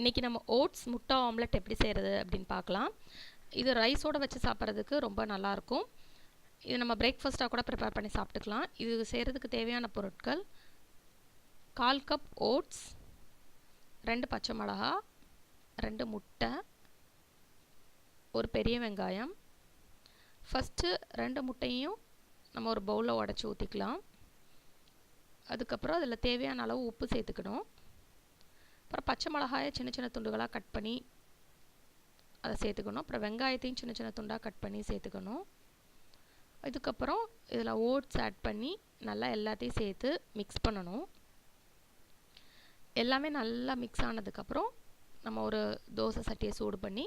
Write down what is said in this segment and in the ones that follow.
இன்றைக்கி நம்ம ஓட்ஸ் முட்டை ஆம்லெட் எப்படி செய்கிறது அப்படின்னு பார்க்கலாம். இது ரைஸோடு வச்சு சாப்பிட்றதுக்கு ரொம்ப நல்லாயிருக்கும். இது நம்ம பிரேக்ஃபாஸ்ட்டாக கூட ப்ரிப்பேர் பண்ணி சாப்பிட்டுக்கலாம். இது செய்கிறதுக்கு தேவையான பொருட்கள்: 1/4 கப் ஓட்ஸ், 2 பச்சை மிளகா, 2 முட்டை, ஒரு பெரிய வெங்காயம். ஃபஸ்ட்டு 2 முட்டையும் நம்ம ஒரு பவுலில் உடச்சி ஊற்றிக்கலாம். அதுக்கப்புறம் அதில் தேவையான அளவு உப்பு சேர்த்துக்கணும். அப்புறம் பச்சை மிளகாயை சின்ன சின்ன துண்டுகளாக கட் பண்ணி அதை சேர்த்துக்கணும். அப்புறம் வெங்காயத்தையும் சின்ன சின்ன துண்டாக கட் பண்ணி சேர்த்துக்கணும். இதுக்கப்புறம் இதில் ஓட்ஸ் ஆட் பண்ணி நல்லா எல்லாத்தையும் சேர்த்து மிக்ஸ் பண்ணணும். எல்லாமே நல்லா மிக்ஸ் ஆனதுக்கப்புறம் நம்ம ஒரு தோசை சட்டியை சூடு பண்ணி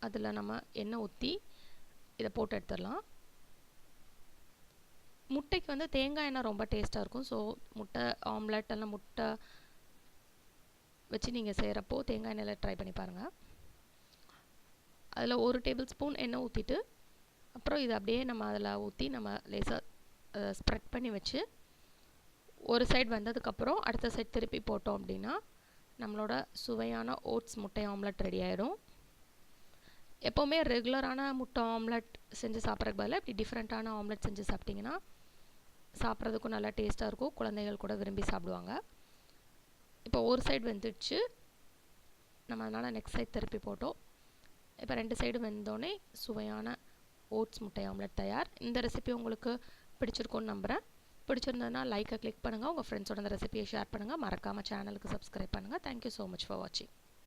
அதில் நம்ம எண்ணெய் ஊற்றி இதை போட்டு எடுத்துடலாம். முட்டைக்கு வந்து தேங்காய் எண்ணெய் ரொம்ப டேஸ்ட்டாக இருக்கும். ஸோ முட்டை ஆம்லெட் எல்லாம் முட்டை வச்சு நீங்கள் செய்கிறப்போ தேங்காய் எண்ணெயில் ட்ரை பண்ணி பாருங்கள். அதில் 1 டேபிள் ஸ்பூன் எண்ணெய் ஊற்றிட்டு அப்புறம் இதை அப்படியே நம்ம அதில் ஊற்றி நம்ம லேசாக ஸ்ப்ரெட் பண்ணி வச்சு ஒரு சைடு வந்ததுக்கப்புறம் அடுத்த சைடு திருப்பி போட்டோம் அப்படின்னா நம்மளோட சுவையான ஓட்ஸ் முட்டை ஆம்லெட் ரெடி ஆகிடும். எப்போவுமே ரெகுலரான முட்டை ஆம்லெட் செஞ்சு சாப்பிட்றதுக்கு பதிலாக இப்படி டிஃப்ரெண்ட்டான ஆம்லெட் செஞ்சு சாப்பிட்டிங்கன்னா சாப்பிட்றதுக்கும் நல்லா டேஸ்ட்டாக இருக்கும். குழந்தைகள் கூட விரும்பி சாப்பிடுவாங்க. இப்போ ஒரு சைடு வெந்துடுச்சு, நம்ம அதனால் நெக்ஸ்ட் சைடு திருப்பி போட்டோம். இப்போ 2 சைடு வெந்தோடனே சுவையான ஓட்ஸ் முட்டை ஆம்லெட் தயார். இந்த ரெசிபி உங்களுக்கு பிடிச்சிருக்கும்னு நம்புகிறேன். பிடிச்சிருந்ததுன்னா லைக்கை கிளிக் பண்ணுங்கள். உங்கள் ஃப்ரெண்ட்ஸோட இந்த ரெசிபியை ஷேர் பண்ணுங்கள். மறக்காமல் சேனலுக்கு சப்ஸ்கிரைப் பண்ணுங்கள். தேங்க்யூ ஸோ மச் ஃபார் வாட்சிங்.